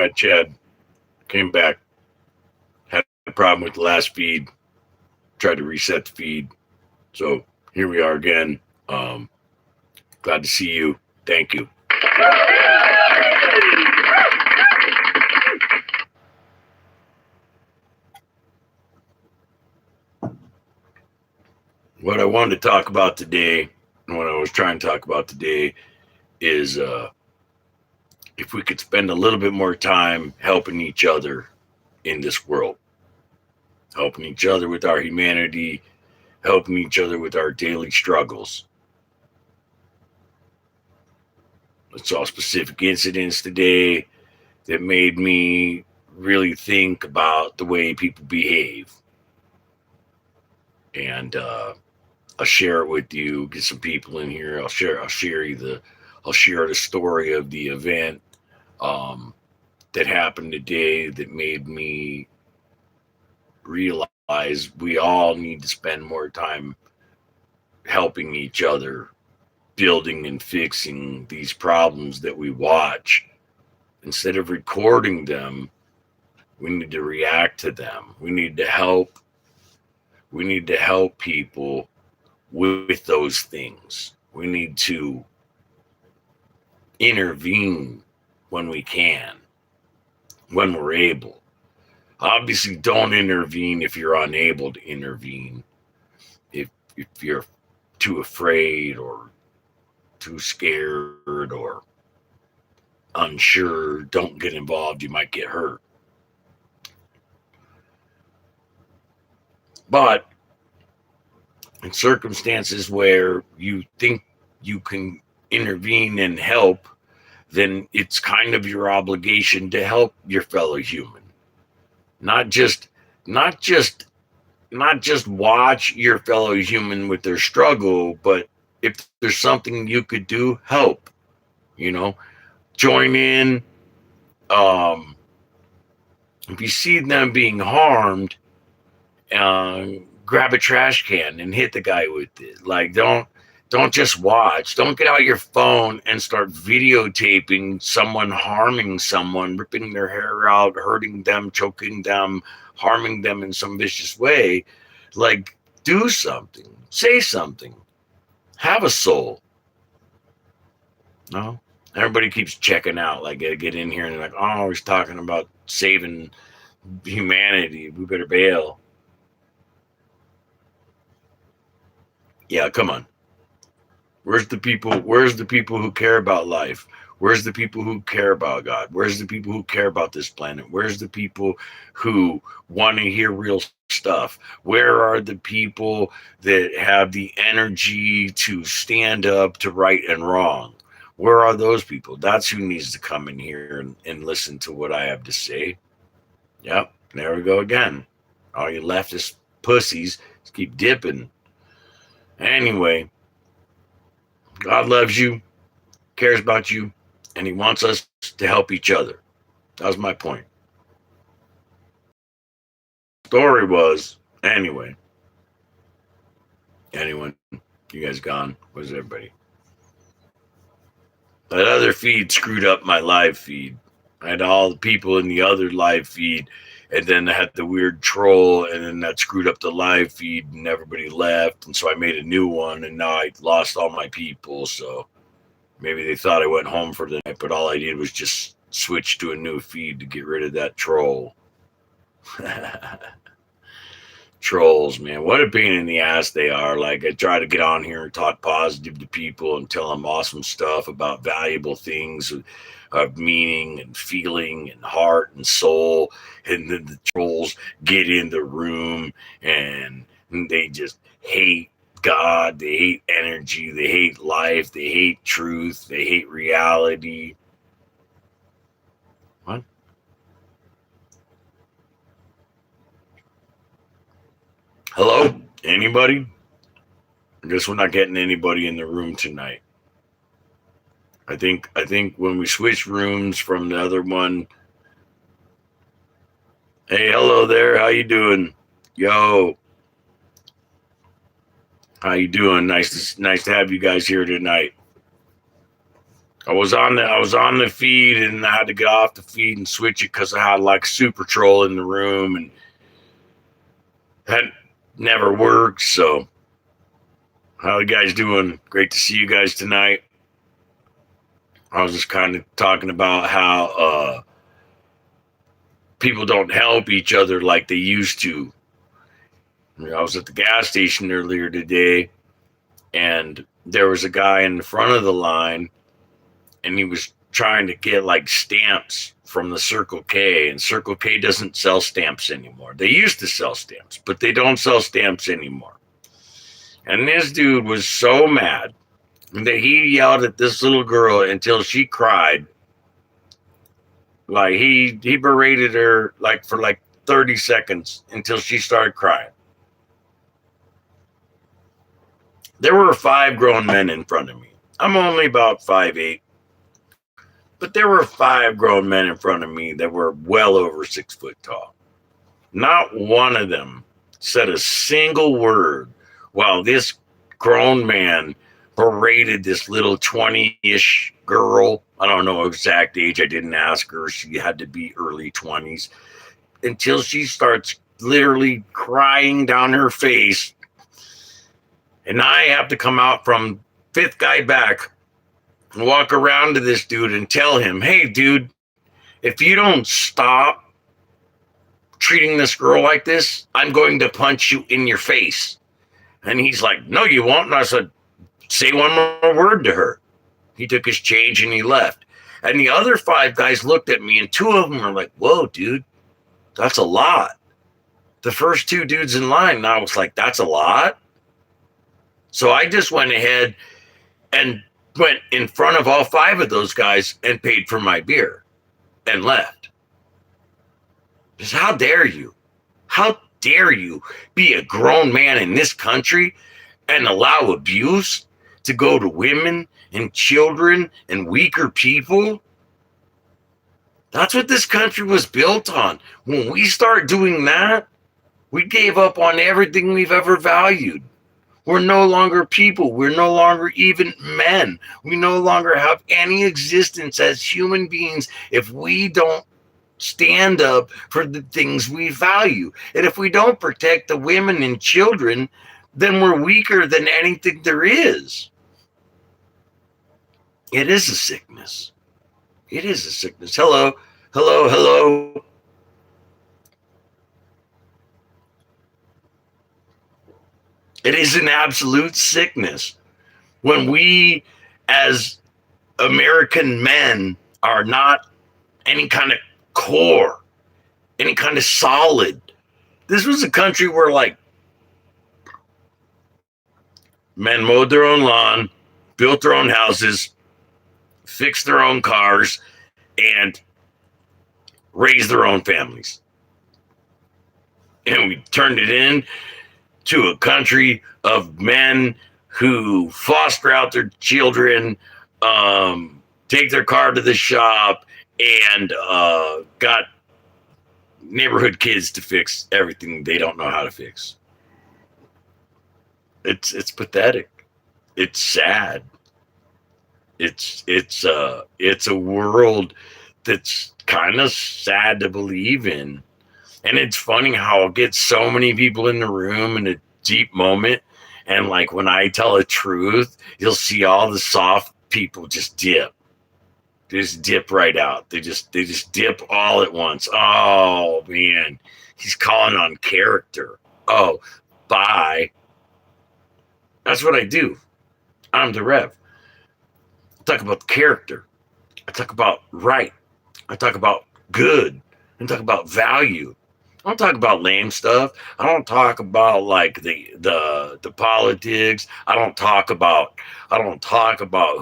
Revradchad came back, had a problem with the last feed, tried to reset the feed. So here we are again. Um, Glad to see you. Thank you. What I wanted to talk about today, and what I was trying to talk about today, is if we could spend a little bit more time helping each other in this world, helping each other with our humanity, helping each other with our daily struggles. I saw specific incidents today that made me really think about the way people behave. And I'll share it with you, get some people in here. I'll share the story of the event um, that happened today that made me realize we all need to spend more time helping each other, building and fixing these problems that we watch. Instead of recording them, we need to react to them. We need to help. We need to help people with those things. We need to intervene when we can, when we're able. Obviously, don't intervene if you're unable to intervene. If you're too afraid or too scared or unsure, don't get involved. You might get hurt. But in circumstances where you think you can intervene and help, then it's kind of your obligation to help your fellow human. Not just not just not just watch your fellow human with their struggle, but if there's something you could do, help. You know, join in. Um, if you see them being harmed, uh, grab a trash can and hit the guy with it. Like, don't just watch. Don't get out your phone and start videotaping someone harming someone, ripping their hair out, hurting them, choking them, harming them in some vicious way. Like, do something. Say something. Have a soul. No? Everybody keeps checking out. Like, I get in here and they're like, oh, he's talking about saving humanity. We better bail. Yeah, come on. Where's the people? Where's the people who care about life? Where's the people who care about God? Where's the people who care about this planet? Where's the people who want to hear real stuff? Where are the people that have the energy to stand up to right and wrong? Where are those people? That's who needs to come in here and listen to what I have to say. Yep, there we go again. All you leftist pussies keep dipping. Anyway, God loves you, cares about you, and He wants us to help each other. That was my point. Story was, anyone, you guys gone? Where's everybody? That other feed screwed up my live feed. I had all the people in the other live feed, and then I had the weird troll, and then that screwed up the live feed, and everybody left, and so I made a new one, and now I lost all my people, so maybe they thought I went home for the night, but all I did was just switch to a new feed to get rid of that troll. Trolls, man, what a pain in the ass they are. Like, I try to get on here and talk positive to people and tell them awesome stuff about valuable things of meaning and feeling and heart and soul, and then the trolls get in the room and they just hate God, they hate energy, they hate life, they hate truth, they hate reality. What? Hello? Anybody? I guess we're not getting anybody in the room tonight. I think when we switch rooms from the other one. Hey, hello there. How you doing? Yo, how you doing? Nice to have you guys here tonight. I was on the feed, and I had to get off the feed and switch it because I had like super troll in the room, and that never worked. So, how are you guys doing? Great to see you guys tonight. I was just kind of talking about how people don't help each other like they used to. I was at the gas station earlier today, and there was a guy in the front of the line, and he was trying to get like stamps from the Circle K, and Circle K doesn't sell stamps anymore. They used to sell stamps, but they don't sell stamps anymore. And this dude was so mad that he yelled at this little girl until she cried. Like he berated her like for like 30 seconds until she started crying. There were 5 grown men in front of me. I'm only about 5'8", but there were 5 grown men in front of me that were well over 6 foot tall. Not one of them said a single word while this grown man berated this little 20-ish girl. I don't know exact age. I didn't ask her. She had to be early 20s until she starts literally crying down her face. And I have to come out from 5th guy back and walk around to this dude and tell him, hey, dude, if you don't stop treating this girl like this, I'm going to punch you in your face. And he's like, no, you won't. And I said, say one more word to her. He took his change and he left. And the other 5 guys looked at me, and 2 of them were like, whoa, dude, that's a lot. The first 2 dudes in line, and I was like, that's a lot? So I just went ahead and went in front of all 5 of those guys and paid for my beer and left. Because how dare you? How dare you be a grown man in this country and allow abuse to go to women and children and weaker people? That's what this country was built on. When we start doing that, we gave up on everything we've ever valued. We're no longer people. We're no longer even men. We no longer have any existence as human beings if we don't stand up for the things we value. And if we don't protect the women and children, then we're weaker than anything there is. It is a sickness. It is a sickness. Hello, hello, hello. It is an absolute sickness when we, as American men, are not any kind of core, any kind of solid. This was a country where, like, men mowed their own lawn, built their own houses, fixed their own cars, and raised their own families. And we turned it in to a country of men who foster out their children, take their car to the shop, and got neighborhood kids to fix everything they don't know how to fix. It's pathetic. It's sad. It's a world that's kind of sad to believe in. And it's funny how it gets so many people in the room in a deep moment. And like when I tell a truth, you'll see all the soft people just dip. They just dip right out. They just dip all at once. Oh man, he's calling on character. Oh, bye. That's what I do. I'm the Rev. I talk about character. I talk about right. I talk about good. I talk about value. I don't talk about lame stuff. I don't talk about like the politics. I don't talk about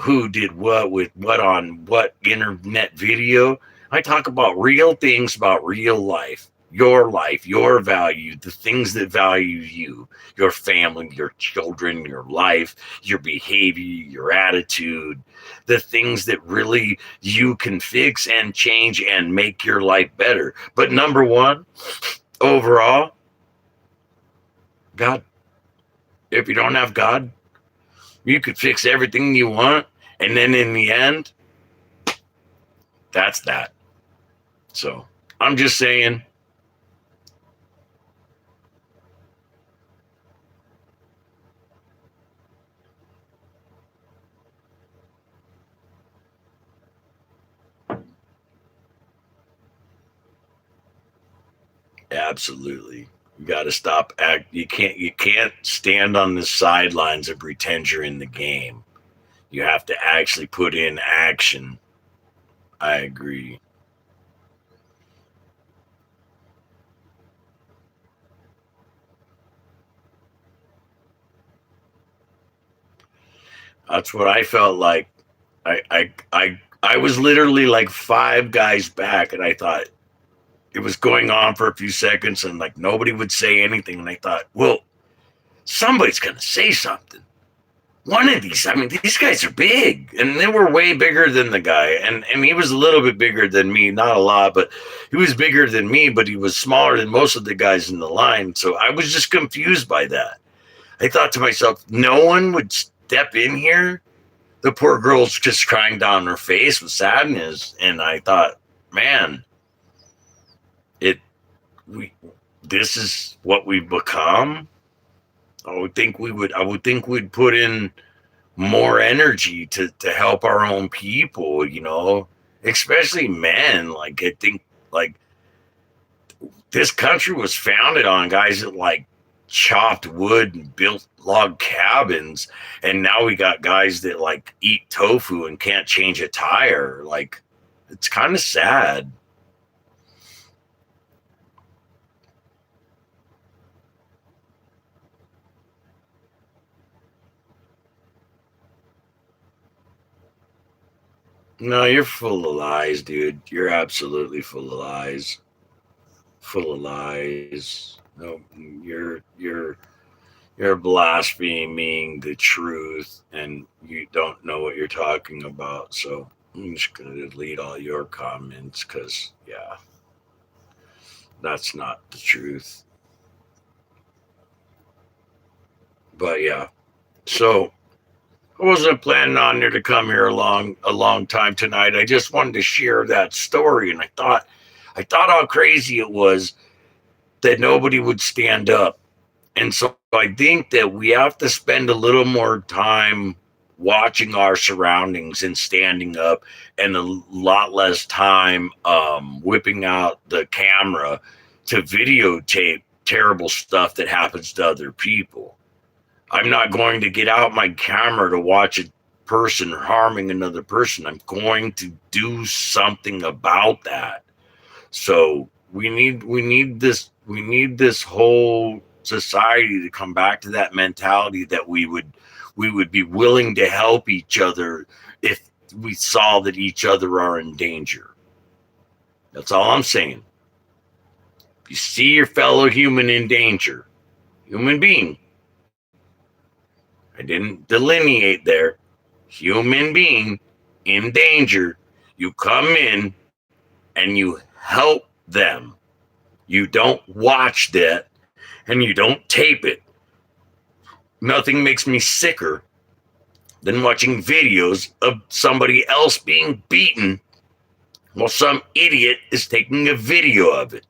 who did what with what on what internet video. I talk about real things about real life, your value, the things that value you, your family, your children, your life, your behavior, your attitude, the things that really you can fix and change and make your life better. But number one, overall, God. If you don't have God, you could fix everything you want, and then in the end, That's that. So I'm just saying. Absolutely. You got to stop act. You can't stand on the sidelines and pretend you're in the game. You have to actually put in action. I agree. That's what I felt like. I was literally like five guys back, and I thought it was going on for a few seconds, and like nobody would say anything, and I thought, well, somebody's gonna say something. One of these, I mean, these guys are big, and they were way bigger than the guy, and he was a little bit bigger than me, not a lot, but he was bigger than me, but he was smaller than most of the guys in the line. So I was just confused by that. I thought to myself, no one would step in here. The poor girl's just crying down her face with sadness, and I thought, man, it we this is what we've become. I would think we'd put in more energy to help our own people, especially men. Like I think like this country was founded on guys that like chopped wood and built log cabins, and now we got guys that like eat tofu and can't change a tire. Like it's kind of sad. No, you're full of lies, dude. You're absolutely full of lies. Full of lies. No, you're blaspheming the truth, and you don't know what you're talking about. So I'm just gonna delete all your comments because yeah, that's not the truth. But yeah, so I wasn't planning on you to come here a long time tonight. I just wanted to share that story, and I thought how crazy it was that nobody would stand up. And so I think that we have to spend a little more time watching our surroundings and standing up, and a lot less time whipping out the camera to videotape terrible stuff that happens to other people. I'm not going to get out my camera to watch a person harming another person. I'm going to do something about that. So we need this whole society to come back to that mentality that we would be willing to help each other if we saw that each other are in danger. That's all I'm saying. If you see your fellow human in danger, human being, I didn't delineate there, human being in danger, you come in and you help them. You don't watch that and you don't tape it. Nothing makes me sicker than watching videos of somebody else being beaten while some idiot is taking a video of it.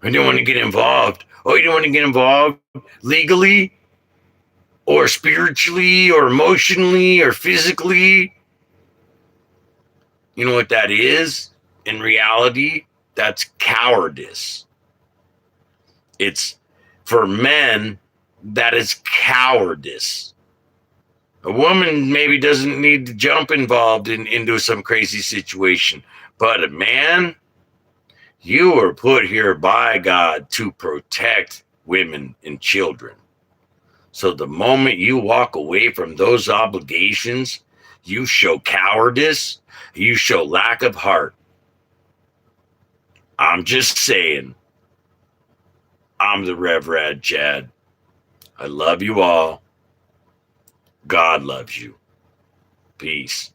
I didn't want to get involved. Oh, you don't want to get involved legally or spiritually or emotionally or physically? You know what that is? In reality, that's cowardice. It's for men, that is cowardice. A woman maybe doesn't need to jump involved into some crazy situation, but a man, you were put here by God to protect women and children. So the moment you walk away from those obligations, you show cowardice, you show lack of heart. I'm just saying, I'm the Revradchad. I love you all. God loves you. Peace.